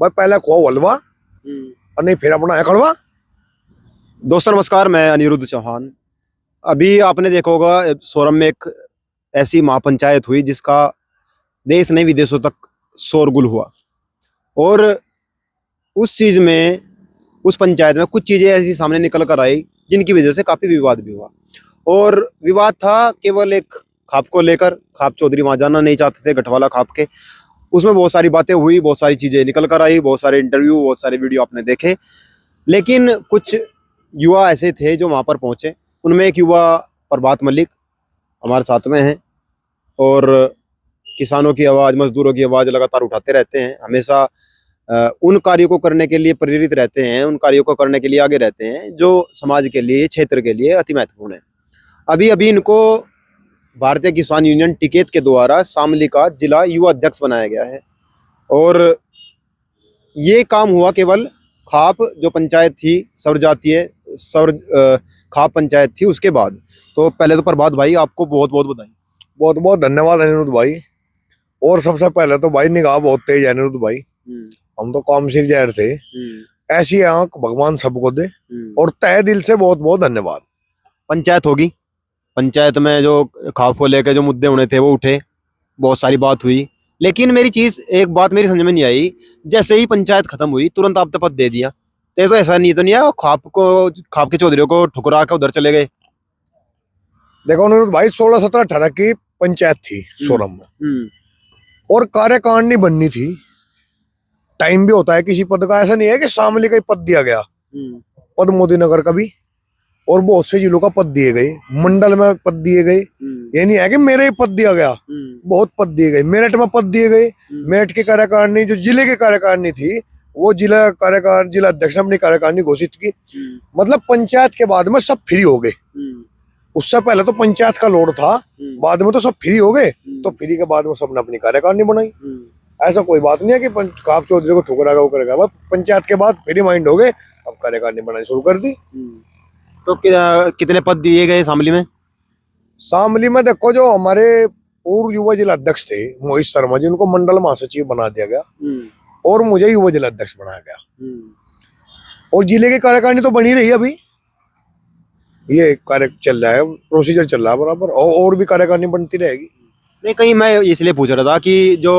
भाई पहले खो हलवा और नहीं फिर अपना है कड़वा। दोस्तों नमस्कार, मैं अनिरुद्ध चौहान। अभी आपने देखा होगा सोरम में एक ऐसी महापंचायत हुई जिसका देश नहीं विदेशों तक शोरगुल हुआ। और उस चीज में, उस पंचायत में कुछ चीजें ऐसी सामने निकल कर आई जिनकी वजह से काफी विवाद भी हुआ। और विवाद था केवल एक खाप को लेकर। खाप चौधरी वहां जाना नहीं चाहते थे, गठवाला खाप के। उसमें बहुत सारी बातें हुई, बहुत सारी चीजें निकल कर आई, बहुत सारे इंटरव्यू, बहुत सारे वीडियो आपने देखे। लेकिन कुछ युवा ऐसे थे जो वहां पर पहुंचे। उनमें एक युवा प्रभात मलिक हमारे साथ में हैं और किसानों की आवाज़, मजदूरों की आवाज़ लगातार उठाते रहते हैं। हमेशा उन कार्यों को करने के लिए प्रेरित रहते हैं, उन कार्यों को करने के लिए आगे रहते हैं जो समाज के लिए, क्षेत्र के लिए अति महत्वपूर्ण है। अभी अभी इनको भारतीय किसान यूनियन टिकैत के द्वारा शामली का जिला युवा अध्यक्ष बनाया गया है। और ये काम हुआ केवल खाप जो पंचायत थी, सर्वजातीय खाप पंचायत थी, उसके बाद। तो पहले तो प्रभात भाई आपको बहुत बहुत बधाई। बहुत बहुत धन्यवाद अनिरुद्ध भाई। और सबसे पहले तो भाई निगाह बहुत तेज है अनिरुद्ध भाई। हम तो काम सिर जहर थे, ऐसी आंख भगवान सबको दे। और तहे दिल से बहुत बहुत धन्यवाद। पंचायत होगी, पंचायत में जो खाप को लेकर जो मुद्दे होने थे वो उठे, बहुत सारी बात हुई। लेकिन एक बात मेरी समझ में नहीं आई। जैसे ही पंचायत खत्म हुई तुरंत आपने पद दे दिया। तो ऐसा नहीं तो नहीं है खाप के चौधरी को ठुकरा के उधर चले गए? देखो अनिरुद्ध भाई, 16, 17, 18 की पंचायत थी सोरम में और कार्यकारिणी बननी थी। टाइम भी होता है किसी पद का। ऐसा नहीं है कि शामली का ही पद दिया गया, पद मोदी नगर का भी और बहुत से जिलों का पद दिए गए, मंडल में पद दिए गए। ये नहीं है कि मेरे ही पद दिया गया, बहुत पद दिए गए। मेरठ में पद दिए गए। मेरठ की कार्यकारिणी, जो जिले की कार्यकारिणी थी, वो जिला अध्यक्ष ने अपनी कार्यकारिणी घोषित की। मतलब पंचायत के बाद में सब फ्री हो गए। उससे पहले तो पंचायत का लोड था, बाद में तो सब फ्री हो गए। तो फ्री के बाद में सबने अपनी कार्यकारिणी बनाई। ऐसा कोई बात नहीं है कि खाप चौधरी को ठुकरा वो करेगा। पंचायत के बाद फ्री माइंड हो गए, अब कार्यकारिणी बनानी शुरू कर दी। तो कितने पद दिए गए शामली में? शामली में देखो, जो हमारे पूर्व युवा जिला अध्यक्ष थे मोहित शर्मा जी, उनको मंडल महासचिव बना दिया गया और मुझे युवा जिला अध्यक्ष बनाया गया। और जिले की कार्यकारिणी तो बनी रही अभी, ये कार्य चल रहा है, प्रोसीजर चल रहा है बराबर, और भी कार्यकारिणी बनती रहेगी। नहीं, कहीं मैं इसलिए पूछ रहा था कि जो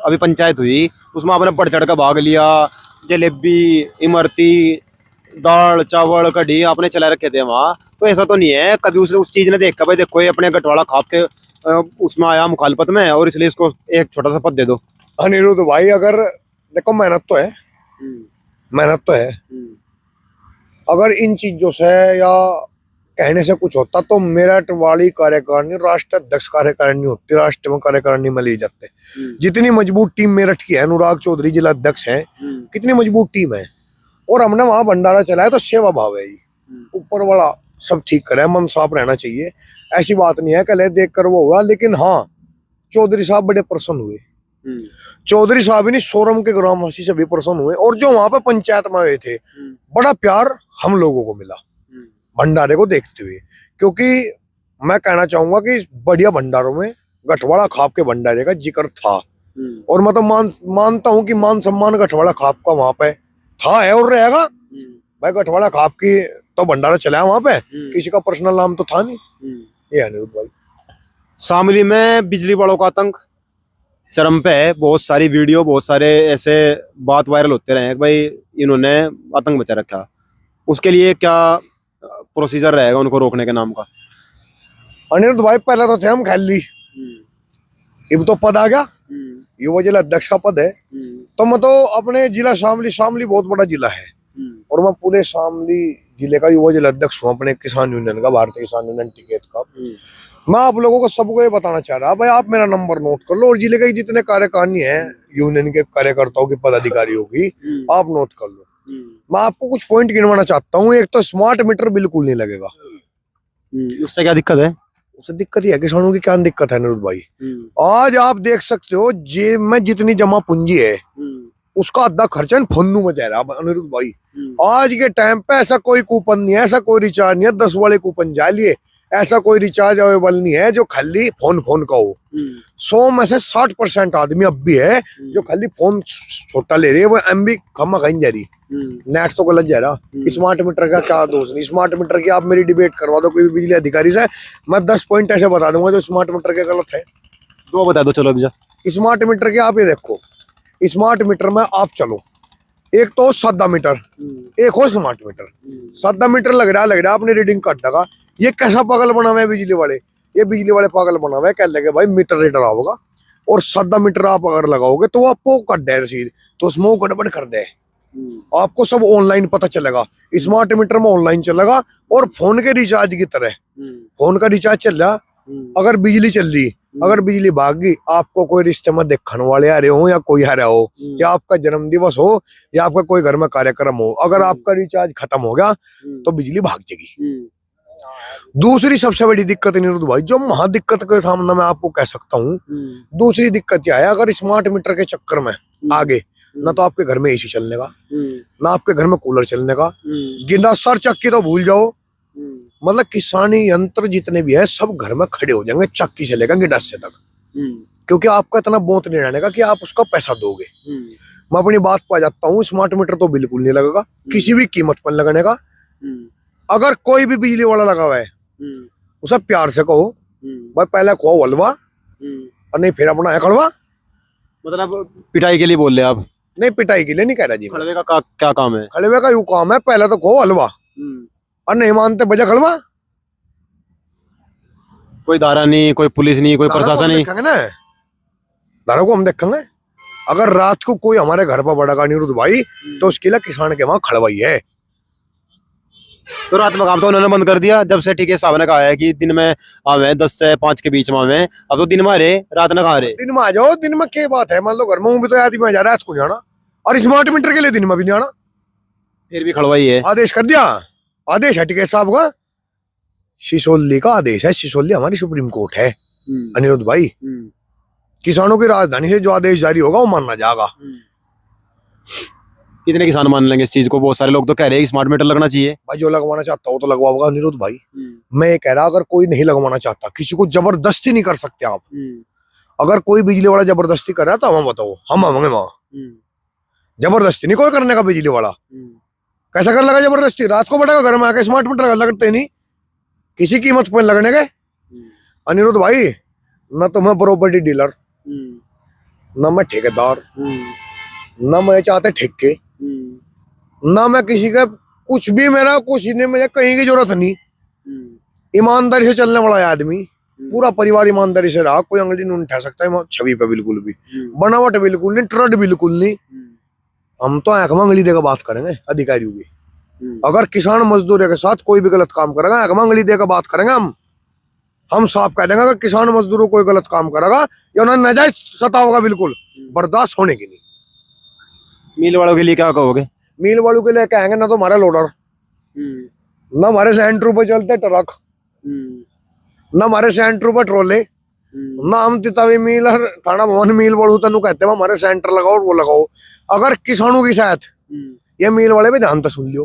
अभी पंचायत हुई उसमें आपने बढ़ चढ़ का भाग लिया। जलेबी, इमरती, दाल चावल कढ़ी आपने चला रखे थे वहाँ। तो ऐसा तो नहीं है कभी उस चीज ने देखा भाई देखो ये अपने गठवाड़ा खाप के उसमें आया मुखालफत में और इसलिए इसको एक छोटा सा पद दे दो? अनिरुद्ध भाई, अगर देखो मेहनत तो है, मेहनत तो है। अगर इन चीजों से या कहने से कुछ होता तो मेरठ वाली कार्यकारिणी राष्ट्र अध्यक्ष कार्यकारिणी होती, राष्ट्र में कार्यकारिणी में ले जाते। जितनी मजबूत टीम मेरठ की है, अनुराग चौधरी जिला अध्यक्ष है, कितनी मजबूत टीम है। और हमने वहां भंडारा चलाया तो सेवा भाव है। ऊपर वाला सब ठीक करे, मन साफ रहना चाहिए। ऐसी बात नहीं है कल देख कर वो हुआ। लेकिन हाँ, चौधरी साहब बड़े प्रसन्न हुए। चौधरी साहब ही नहीं, सोरम के ग्रामवासी सभी प्रसन्न हुए। और जो वहां पे पंचायत में आए थे, बड़ा प्यार हम लोगों को मिला भंडारे को देखते हुए। क्योंकि मैं कहना चाहूंगा कि बढ़िया भंडारों में गठवाड़ा खाप के भंडारे का जिक्र था। और मैं तो मानता हूं कि मान सम्मान गठवाड़ा खाप का वहां पे था, है और रहेगा। भाई गठवाड़ा खाप की तो भंडारा चलाया वहां पे, किसी का पर्सनल नाम तो था नहीं। ये अनिरुद्ध भाई, शामली में बिजली वालों का आतंक चरम पे है। बहुत सारी वीडियो, बहुत सारे ऐसे बात वायरल होते रहे भाई इन्होंने आतंक मचा रखा। उसके लिए क्या प्रोसीजर रहेगा उनको रोकने के नाम का? अनिरुद्ध भाई, पहले तो थे हम खाली, अब तो पद आ गया, युवा जिला अध्यक्ष का पद है। तो मैं तो अपने जिला शामली बहुत बड़ा जिला है और मैं पूरे शामली जिले का युवा जिला अध्यक्ष हूँ अपने किसान यूनियन का, भारतीय किसान यूनियन टिकैत का। मैं आप लोगों को सबको ये बताना चाह रहा, भाई आप मेरा नंबर नोट कर लो और जिले के जितने कार्यकारिणी है यूनियन के कार्यकर्ताओं की, पदाधिकारियों की, आप नोट कर लो। मैं आपको कुछ पॉइंट गिनवाना चाहता हूँ। एक तो स्मार्ट मीटर बिल्कुल नहीं लगेगा। उससे क्या दिक्कत है? उससे दिक्कत ही है, किसानों की क्या दिक्कत है अनिरुद्ध भाई? आज आप देख सकते हो जेब में जितनी जमा पूंजी है उसका आधा खर्चा इन फोनू में जा रहा है अनिरुद्ध भाई। आज के टाइम पे ऐसा कोई कूपन नहीं है, ऐसा कोई रिचार्ज नहीं है 10 वाले कूपन जा लिए, ऐसा कोई रिचार्ज अवेलेबल नहीं है जो खाली फोन का हो। 100 में से 60% आदमी अब भी है जो खाली फोन छोटा ले रही है, वो एमबी खम्मा कहीं जा रही, नेट तो गलत जा रहा। स्मार्ट मीटर का क्या दोष नहीं, स्मार्ट मीटर की आप मेरी डिबेट करवा दो कोई भी बिजली अधिकारी से, मैं 10 पॉइंट ऐसे बता दूंगा जो स्मार्ट मीटर के गलत है। दो बता दो चलो अभी। स्मार्ट मीटर के आप ये देखो, स्मार्ट मीटर में आप चलो, एक तो सादा मीटर, एक हो स्मार्ट मीटर। सादा मीटर लग रहा अपनी रीडिंग कट लगा, ये कैसा पागल बना हुआ है बिजली वाले, ये बिजली वाले पागल बना हुआ है, कह लगे भाई मीटर रीडर आओगा और सादा मीटर आप अगर लगाओगे तो आपको कट दे रसीद, तो उसमें वो गड़बड़ कर दे, आपको सब ऑनलाइन पता चलेगा। स्मार्ट मीटर में ऑनलाइन चलेगा और फोन के रिचार्ज की तरह फोन का रिचार्ज चल रहा। अगर बिजली चल रही, अगर बिजली भाग गई, आपको कोई रिश्ते में देखने वाले आ रहे हो या कोई आ रहा हो, या आपका जन्म दिवस हो या आपका कोई घर में कार्यक्रम हो, अगर आपका रिचार्ज खत्म हो गया तो बिजली भाग जाएगी। दूसरी सबसे बड़ी दिक्कत निरुद्ध भाई, जो महा दिक्कत के सामने मैं आपको कह सकता हूँ, दूसरी दिक्कत क्या है, अगर स्मार्ट मीटर के चक्कर में आगे ना तो आपके घर में एसी चलने का, ना आपके घर में कूलर चलने का, गिंडा सर चक्की तो भूल जाओ, मतलब किसानी यंत्र जितने भी है सब घर में खड़े हो जाएंगे, चक्की से लेकर गिंडा से तक, क्योंकि आपका इतना बोत नहीं रहने का कि आप उसका पैसा दोगे। मैं अपनी बात पर आ जाता हूँ, स्मार्ट मीटर तो बिल्कुल नहीं लगेगा किसी भी कीमत पर लगाने का। अगर कोई भी बिजली वाला लगा हुआ है उसे प्यार से कहो भाई पहले खो हलवा और नहीं फिर अपना है खड़वा। मतलब पिटाई के लिए बोल रहे आप? नहीं, पिटाई के लिए नहीं कह रहा जी। खड़वे का क्या काम है? खड़वे का यूं काम है, पहले तो खो हलवा और नहीं मानते बजा खड़वा। कोई धारा नहीं, कोई पुलिस नहीं, कोई प्रशासन नहीं ना, धारा को हम देखेंगे। अगर रात को कोई हमारे घर पर बड़ा निरुद्ध भाई तो उसके लिए किसान के वहां खड़वाई है। तो रात में काम तो उन्होंने बंद कर दिया जब से ठीक है, साहब ने कहा है कि दिन में आवे 10 से 5 के बीच में आवे। अब तो दिन में रहे, रात में कहाँ रहे? दिन में आ जाओ, दिन में क्या बात है, मान लो घर में भी तो आदमी आ जा रहा है, इसको जाना, और स्मार्ट मीटर के लिए दिन में भी नहीं आना, फिर भी खड़वाई है। आदेश कर दिया, आदेश है टिकैत साहब का, सिसोली का आदेश है, सिसोली हमारी सुप्रीम कोर्ट है अनिरुद्ध भाई। किसानों की राजधानी से जो आदेश जारी होगा वो मानना जाएगा। कितने किसान मान लेंगे इस चीज को? बहुत सारे लोग तो कह रहे हैं स्मार्ट मीटर लगना चाहिए। भाई जो लगवाना चाहता हो तो लगवाओगा अनिरुद्ध भाई। मैं ये कह रहा, अगर कोई नहीं लगवाना चाहता, किसी को जबरदस्ती नहीं कर सकते आप। अगर कोई बिजली वाला जबरदस्ती कर रहा है तो हम बताओ, हम आवेंगे वहां। जबरदस्ती नहीं कोई करने का बिजली वाला। कैसा कर लगा जबरदस्ती? रात को बैठेगा घर में आके स्मार्ट मीटर लगते नहीं, किसी कीमत पर लगने के। अनिरुद्ध भाई, न तो मैं प्रॉपर्टी डीलर, न मैं ठेकेदार, न मैं चाहते ठेके, ना मैं किसी का कुछ भी, मेरा कुछ नहीं, मुझे कहीं की जरूरत नहीं। ईमानदारी से चलने वाला आदमी, पूरा परिवार ईमानदारी से रहा, कोई अंगली नहीं उठा सकता है छवि पे, बिल्कुल भी बनावट बिल्कुल नहीं, ट्रड बिल्कुल नहीं। हम तो आंख में अंगली देकर बात करेंगे अधिकारियों की। अगर किसान मजदूर के साथ कोई भी गलत काम करेगा, आंख में अंगली देकर बात करेंगे हम साफ कह देंगे अगर किसान मजदूरों कोई गलत काम करेगा या उन्हें नाजायज सता होगा, बिल्कुल बर्दाश्त होने की नहीं। मिल वालों के लिए क्या कहोगे? मिल वालों के लिए कहेंगे ना तो हमारा लोडर, ना हमारे सेंटर पर चलते ट्रक, ना हमारे सेंटर पर ट्रोले, ना हम तितावी मिल और थाना भवन मिल वालों तेन कहते हैं हमारे सेंटर लगाओ और वो लगाओ। अगर किसानों की साथ ये मिल वाले भी ध्यान तो सुन लियो,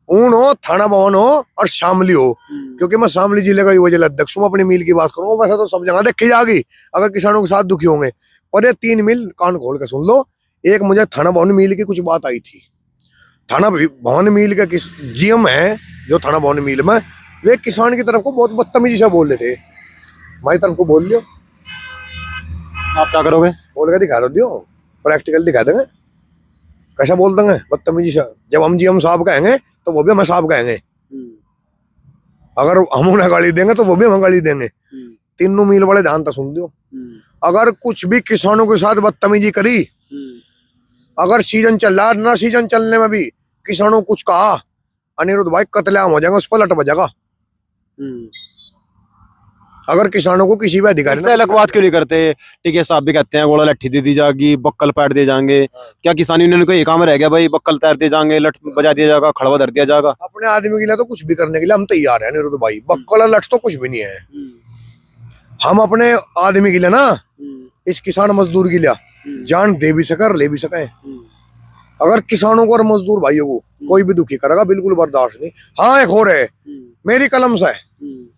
ऊन हो, थाना भवन हो और शामली हो, क्योंकि मैं शामली जिले का युवा जिला अध्यक्ष हूँ, अपनी मिल की बात करूँ। वैसे तो सब जगह देखी जाएगी अगर किसानों के साथ दुखी होंगे, पर ये 3 मिल कान खोल के सुन लो। एक मुझे थाना भवन मिल की कुछ बात आई थी, थाना भवन मिल का जीएम है जो थाना भवन मिल में, वे किसान की तरफ को बहुत बदतमीजी से बोल रहे थे। हमारी तरफ को बोल लियो, आप क्या करोगे? बोल के दिखा दो, प्रैक्टिकल दिखा देंगे कैसा बोल देंगे बदतमीजी से। जब हम जीएम साहब कहेंगे तो वो भी हमें साहब कहेंगे, अगर हम उन्हें गाली देंगे तो वो भी हमें गाली देंगे। तीनों मिल वाले ध्यान तो सुन लियो, अगर कुछ भी किसानों के साथ बदतमीजी करी, अगर सीजन चल रहा है ना, सीजन चलने में भी किसानों कुछ कहा, अनिरुद्ध भाई कत्लेआम हो जाएगा, उस पर लट बजेगा। अगर किसानों को किसी भी अधिकारी ने अलग बात क्यों नहीं करते? ठीक है, साहब भी कहते हैं गोला लट्ठी दे दी जाएगी, बक्कल पैट दिए जाएंगे, क्या किसान यूनियन को ये काम रह गया भाई? बक्कल तैर दिए जाएंगे, लठ बजा दिया जाएगा, खड़वा धर दिया जाएगा। अपने आदमी के लिए तो कुछ भी करने के लिए हम तैयार है अनिरुद्ध भाई, बक्कल और लठ तो कुछ भी नहीं है। हम अपने आदमी के लिए ना, इस किसान मजदूर के लिए जान दे भी सके और ले भी सके। अगर किसानों को और मजदूर भाइयों को कोई भी दुखी करेगा बिल्कुल बर्दाश्त नहीं। हाँ एक और है, मेरी कलम से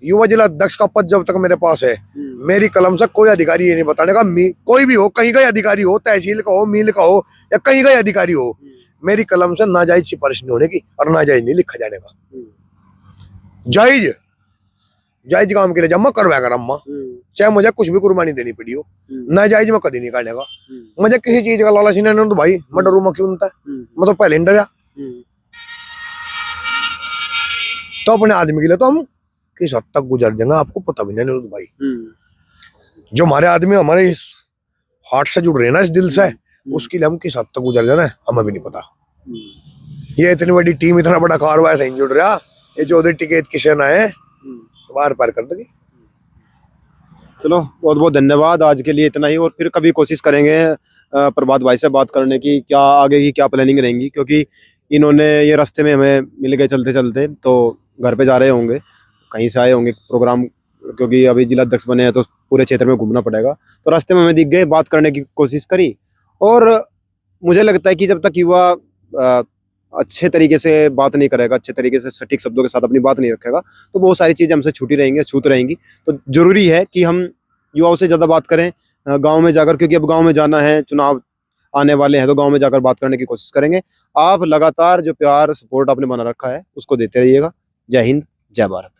युवा जिला अध्यक्ष का पद जब तक मेरे पास है, मेरी कलम से कोई अधिकारी ये नहीं बताने का, कोई भी हो, कहीं का अधिकारी हो, तहसील का हो, मील का हो, या कहीं का अधिकारी हो, मेरी कलम से नाजायज सिफारिश नहीं होने की और नाजायज नहीं लिखा जाने का। जायज जायज काम के लिए जब मैं करवाया कर अम्मा, चाहे मुझे कुछ भी कुर्बानी देनी पड़ी हो, नाजायज में कभी नहीं करने का। मुझे किसी चीज का लालच नहीं तो भाई मैं डरू मैं क्यों था, मैं तो पहले डरा। तो अपने आदमी के लिए तो हम किस हद तक गुजर देंगे आपको पता भी नहीं भाई। जो हमारे आदमी हमारे इस हार्ट से जुड़ रहे हैं ना, इस दिल से, उसके लिए हम किस हद तक गुजर जाना है हमें भी नहीं पता। ये इतनी बड़ी टीम, इतना बड़ा कारवां ऐसा नहीं जुड़ रहा, ये चौधरी टिकैत किशन आए बार पार कर देंगे। चलो बहुत बहुत धन्यवाद, आज के लिए इतना ही, और फिर कभी कोशिश करेंगे प्रभात भाई से बात करने की, क्या आगे की क्या प्लानिंग रहेंगी, क्योंकि इन्होंने ये रास्ते में हमें मिल गए चलते चलते, तो घर पे जा रहे होंगे, कहीं से आए होंगे प्रोग्राम, क्योंकि अभी जिला अध्यक्ष बने हैं तो पूरे क्षेत्र में घूमना पड़ेगा, तो रास्ते में हमें दिख गए, बात करने की कोशिश करी। और मुझे लगता है कि जब तक युवा अच्छे तरीके से बात नहीं करेगा, अच्छे तरीके से सटीक शब्दों के साथ अपनी बात नहीं रखेगा, तो बहुत सारी चीज़ें हमसे छूटी रहेंगी, छूट रहेंगी। तो जरूरी है कि हम युवाओं से ज़्यादा बात करें गांव में जाकर, क्योंकि अब गांव में जाना है, चुनाव आने वाले हैं, तो गांव में जाकर बात करने की कोशिश करेंगे। आप लगातार जो प्यार सपोर्ट आपने बना रखा है उसको देते रहिएगा। जय हिंद, जय भारत।